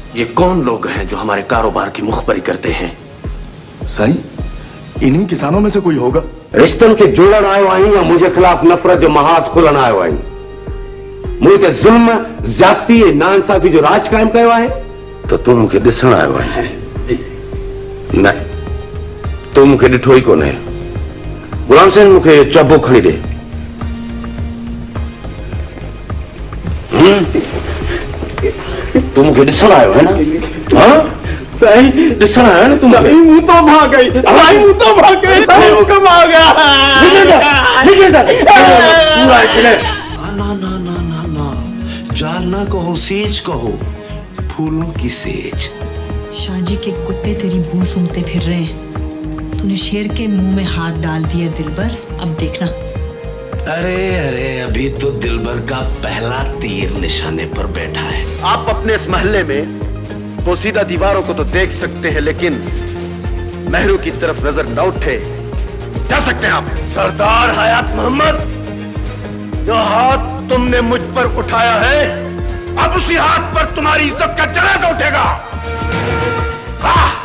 ये कौन लोग हैं जो हमारे कारोबार की मुखबरी करते हैं? साईं, इन्हीं किसानों में से कोई होगा। रिश्तन के जोड़न आयो आहीं या मुझे खिलाफ नफरत जो महाज खुलन आयो आहीं? मुझे जुल्म, ज्यादती, नाइंसाफी जो राज कायम कयो आहे, तो तू मुझे दिसण आयो आहे? न, तू मुझे ॾिठो ई कोन्हे। गुलाम सिंह, मुझे चबो खणी दे। तू मुझे दिसण आयो है ना? हाँ साईं, दिसण आयो है ना? तुम मुंह तो भाग गई, साईं मुंह तो भाग गई, साईं मुंह तो भाग गया। पूरा चले। ना ना ना ना ना, जाल ना कहो, सेज कहो, फूलों की सेज। शाहजी के कुत्ते तेरी बू सूंघते फिर रहे हैं। तूने शेर के मुंह में हाथ डाल दिया दिलबर, अब देखना। अरे अरे, अभी तो दिलबर का पहला तीर निशाने पर बैठा है। आप अपने इस महल्ले में पोसीदा दीवारों को तो देख सकते हैं, लेकिन महरू की तरफ नजर न उठे। जा सकते हैं आप। सरदार हयात मोहम्मद, जो हाथ तुमने मुझ पर उठाया है, अब उसी हाथ पर तुम्हारी इज्जत का जनाजा उठेगा। वाह!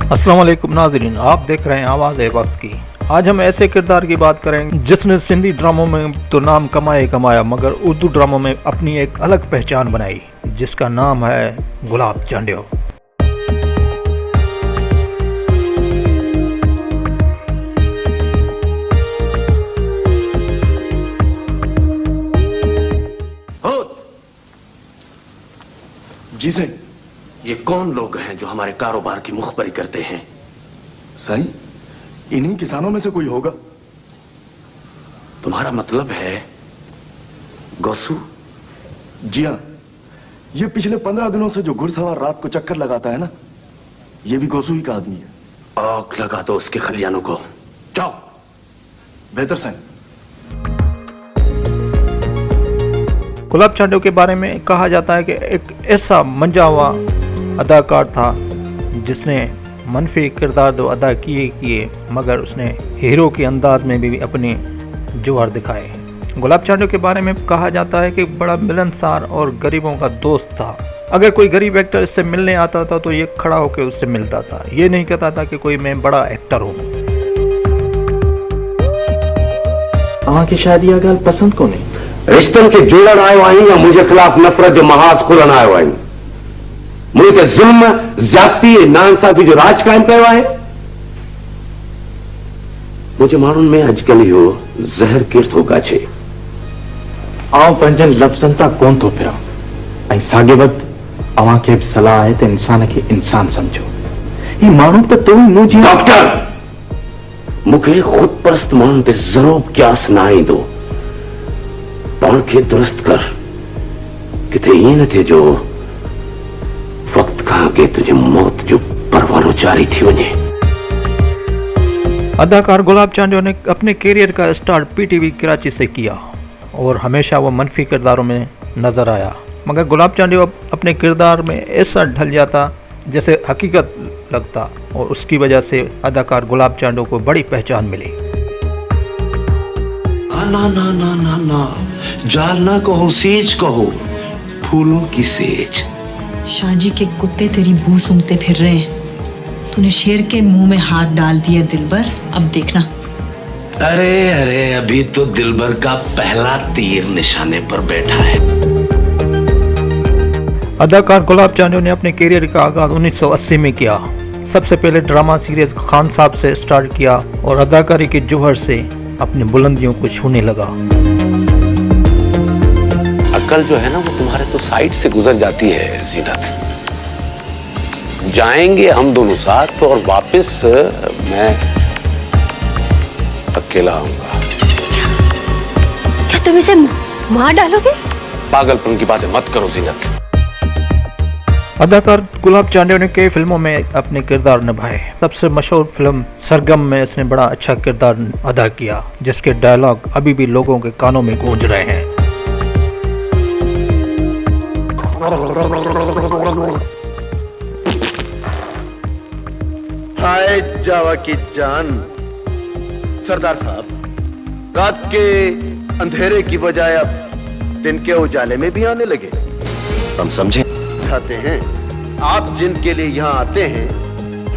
अस्सलाम वालेकुम नाज़रीन, आप देख रहे हैं आवाज़ है वक्त की। आज हम ऐसे किरदार की बात करेंगे जिसने सिंधी ड्रामों में तो नाम कमाया, मगर उर्दू ड्रामों में अपनी एक अलग पहचान बनाई, जिसका नाम है गुलाब चांडियो। जी साईं। ये कौन लोग हैं जो हमारे कारोबार की मुखबरी करते हैं? साईं, इन्हीं किसानों में से कोई होगा। तुम्हारा मतलब है गोसू? जी हाँ, ये पिछले 15 दिनों से जो घुड़सवार रात को चक्कर लगाता है ना, ये भी गोसू ही का आदमी है। आग लगा दो उसके खलियानों को। जाओ। बेहतर साईं। गुलाब चांडियो के बारे में कहा जाता है कि एक ऐसा मंजा हुआ अदाकार था जिसने मनफी किरदार तो अदा किए, मगर उसने हीरो के अंदाज में भी अपने जौहर दिखाए। गुलाब चांडियो के बारे में कहा जाता है कि बड़ा मिलनसार और गरीबों का दोस्त था। अगर कोई गरीब एक्टर इससे मिलने आता था तो ये खड़ा होकर उससे मिलता था। ये नहीं कहता था कि कोई मैं बड़ा एक्टर हूँ। तव्हां खे शायद इहा ॻाल्हि पसंदि कोन्हे। रिश्तन के जोड़न आयो आहीं या मुझे खिलाफ नफरत जो महाज खुलन आयो आहीं? मुझे जुल्म, ज्यादती, नाइंसाफी जो राज कायम कयो आहे, मुझे माण्हुनि में अॼुकल्ह इहो ज़हर केरु थो गाछे। आउं पंहिंजनि लफ़्ज़नि तां कोन थो फिरां, ऐं साॻे वक़्तु अव्हां खे बि सलाह आहे त इंसान खे इंसान समझो। ही माण्हू त तो मूं जीअं डॉक्टर, मूंखे ख़ुद परस्त माण्हुनि ते ज़रो क़यास न ईंदो। पाण खे दुरुस्त कर, किथे ईअं न थिए जो वक्त खां अॻे तुंहिंजी मौत जो परवानो जारी थी वञे। अदाकार गुलाब चांडियो ने अपने कैरियर का स्टार्ट पीटीवी कराची से किया और हमेशा वो मनफी किरदारों में नजर आया, मगर गुलाब चांडियो अपने किरदार में ऐसा ढल जाता जैसे हकीकत लगता, और उसकी वजह से अदाकार गुलाब चांडियो को बड़ी पहचान मिली। ना ना ना ना ना, जाल ना कहो, सेज कहो, फूलों की सेज। शाहजी के कुत्ते तेरी बू सूंघते फिर रहे हैं। तूने शेर के मुंह में हाथ डाल दिया दिलबर, अब देखना। अरे अरे, अभी तो दिलबर का पहला तीर निशाने पर बैठा है। अदाकार गुलाब चांडियो ने अपने कैरियर का आगाज 1980 में किया। सबसे पहले ड्रामा सीरीज खान साहब से स्टार्ट किया और अदाकारी के जौहर से अपनी बुलंदियों को छूने लगा। अकल जो है ना, वो तुम्हारे तो साइड से गुजर जाती है जीनत। जाएंगे हम दोनों साथ और वापस मैं अकेला आऊंगा। क्या तुम इसे मार डालोगे? पागलपन की बातें मत करो जीनत। अदाकार गुलाब चांडियो ने कई फिल्मों में अपने किरदार निभाए। सबसे मशहूर फिल्म सरगम में इसने बड़ा अच्छा किरदार अदा किया, जिसके डायलॉग अभी भी लोगों के कानों में गूंज रहे हैं। हाय जावा की जान। सरदार साहब, रात के अंधेरे की बजाय अब दिन के उजाले में भी आने लगे। हम समझे? चाहते हैं आप जिनके लिए यहाँ आते हैं,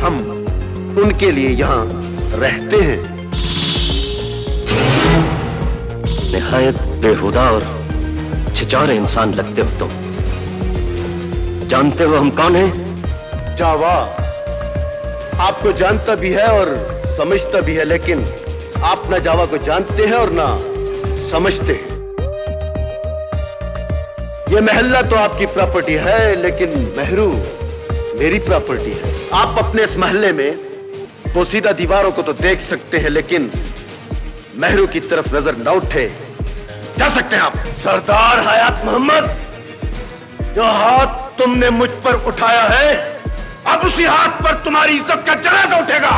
हम उनके लिए यहाँ रहते हैं। निहायत बेहुदा और छिछोरे इंसान लगते हो तुम। जानते हो हम कौन हैं? जावा आपको जानता भी है और समझता भी है, लेकिन आप ना जावा को जानते हैं और ना समझते हैं। ये महल्ला तो आपकी प्रॉपर्टी है, लेकिन मेहरू मेरी प्रॉपर्टी है। आप अपने इस महल्ले में पोसीदा दीवारों को तो देख सकते हैं, लेकिन मेहरू की तरफ नजर न उठे। जा सकते हैं आप। सरदार हयात मोहम्मद, जो हाथ तुमने मुझ पर उठाया है, अब उसी हाथ पर तुम्हारी इज्जत का जनाजा उठेगा।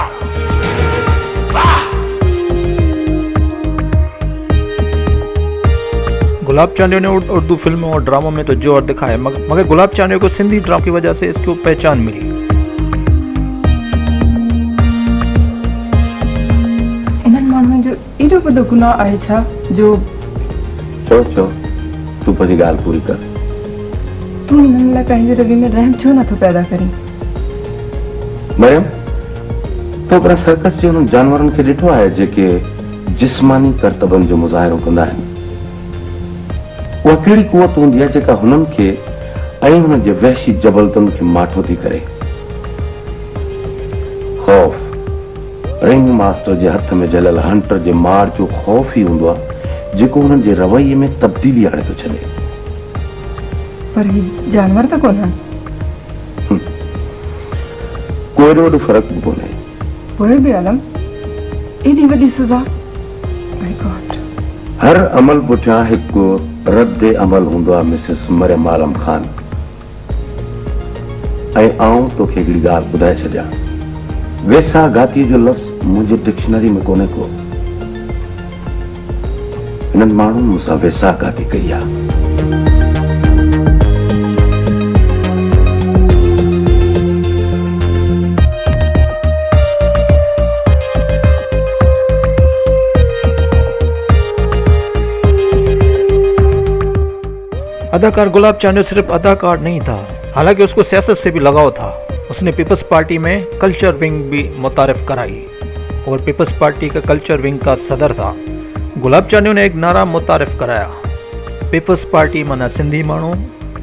गुलाब चांडियों ने उर्दू फिल्मों और ड्रामों में तो जोर दिखाया, मगर गुलाब चांडियों को सिंधी ड्रामा की वजह से इसको पहचान मिली। इन्हनि माण्हुनि जो एॾो वॾो गुनाह आहे छा जो चो तू पंहिंजी ॻाल्हि पूरी कर। तूं हिननि लाइ पंहिंजे रवि में रहम छो नथो पैदा करीं? मरियम, तो पर सर्कस जे उन्हनि जानवरनि खे ॾिठो आहे जेके जिस्मानी करतबनि जो मुज़ाहिरो कंदा आहिनि? उहा कहिड़ी कुवत हूंदी आहे जेका हुननि खे ऐं हुननि जे वहशी जबलतनि खे माठो थी करे? खौफ रिंग मास्टर जे हथ में झलियल हंटर जे मार जो खौफ ई हूंदो आहे जेको हुननि जे रवैये में तब्दीली आणे थो छॾे। पर ही जानवर त कोन्हनि। कोई वॾो फ़र्क़ु बि कोन्हे। पोइ बि आलम एॾी वॾी सज़ा। My God. हर अमल पुठियां हिकु रद्द अमल हूंदो आहे मिसिस मरियम आलम खान। ऐं आऊं तोखे हिकिड़ी ॻाल्हि ॿुधाए छॾियां, वेसा गाती जो लफ़्ज़ मुंहिंजे डिक्शनरी में कोन्हे को। हिननि माण्हुनि मूंसां वेसा गाती कई आहे। अदाकार गुलाब चांडियो सिर्फ अदाकार नहीं था, हालांकि उसको सियासत से भी लगाव था। उसने पीपल्स पार्टी में कल्चर विंग भी मुतारिफ कराई और पीपल्स पार्टी का कल्चर विंग का सदर था। गुलाब चांडियो ने एक नारा मुतारिफ कराया, पीपल्स पार्टी माना सिंधी मानू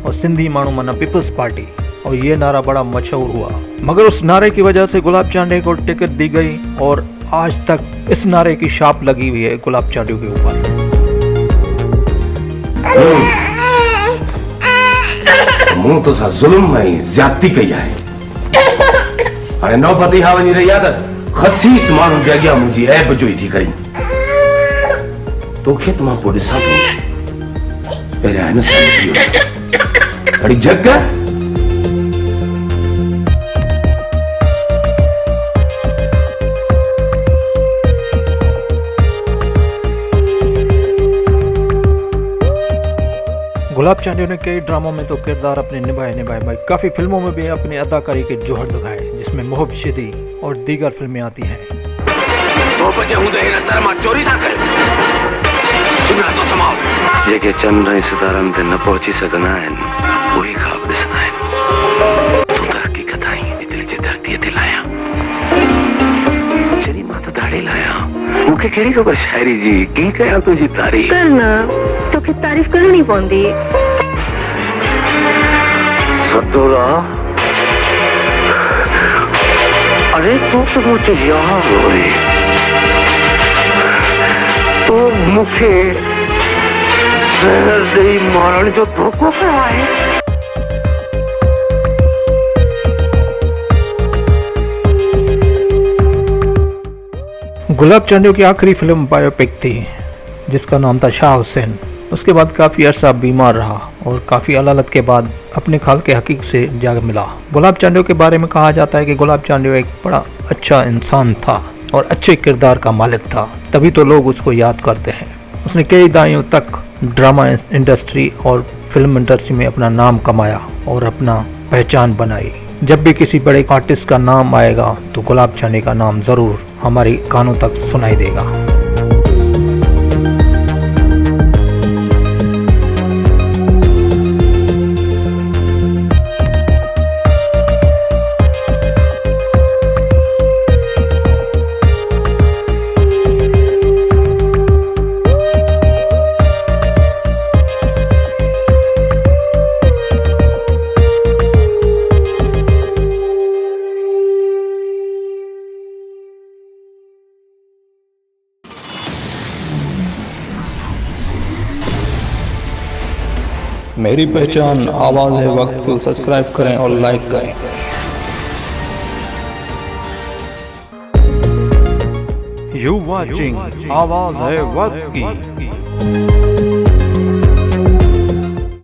और सिंधी मानू माना पीपल्स पार्टी, और ये नारा बड़ा मशहूर हुआ। मगर उस नारे की वजह से गुलाब चांडियो को टिकट दी गई और आज तक इस नारे की छाप लगी हुई है गुलाब चांडियो के ऊपर। मूं तो सा जुल्म ऐं ज़्यादती कई आहे। हाणे नौबत इहा वञी रही आहे त ख़सीस माण्हुनि जे अॻियां मुंहिंजी ऐब जोई थी करीं। तोखे त मां पोइ ॾिसां थो, पहिरियां हिन सां निकिरी वञ। खड़ी झक। गुलाब चांडियो ने कई ड्रामों में तो किरदार अपने निभाए भाई। काफ़ी फिल्मों में भी अपनी अदाकारी के जोहर दिखाए, जिसमें मोहब्बती और दीगर फिल्में आती हैं। 2 बजे हूंदे हिन दर मां चोरी था कयो। सुना तो तमाम जेके चंड ऐं सितारनि ते न पहुची सघंदा आहिनि, उहे ख़्वाब ॾिसंदा आहिनि। तूं त हक़ीक़त आहीं दिलि जी धरतीअ ते लाहियां। जॾहिं मां त दाढ़ी लाहियां, मूंखे कहिड़ी ख़बर शाइरी जी कीअं कयां तुंहिंजी तारीफ़। कर न, तोखे तारीफ़ करणी पवंदी। सतोरा, अरे तू तो मुझे याद हुई। तो मुझे शहर दे मारण जो धोखो कयो आहे। गुलाब चांडियो की आखिरी फिल्म बायोपिक थी जिसका नाम था शाह हुसैन। उसके बाद काफ़ी अरसा बीमार रहा और काफ़ी अदालत के बाद अपने खाल के हकीक से जाग मिला। गुलाब चांडियो के बारे में कहा जाता है कि गुलाब चांडियो एक बड़ा अच्छा इंसान था और अच्छे किरदार का मालिक था, तभी तो लोग उसको याद करते हैं। उसने कई दायियों तक ड्रामा इंडस्ट्री और फिल्म इंडस्ट्री में अपना नाम कमाया और अपना पहचान बनाई। जब भी किसी बड़े आर्टिस्ट का नाम आएगा तो गुलाब चांडियो का नाम ज़रूर हमारे कानों तक सुनाई देगा। मेरी पहचान आवाज़ है वक्त को सब्सक्राइब करें और लाइक करें। यू वाचिंग आवाज़ है वक्त की।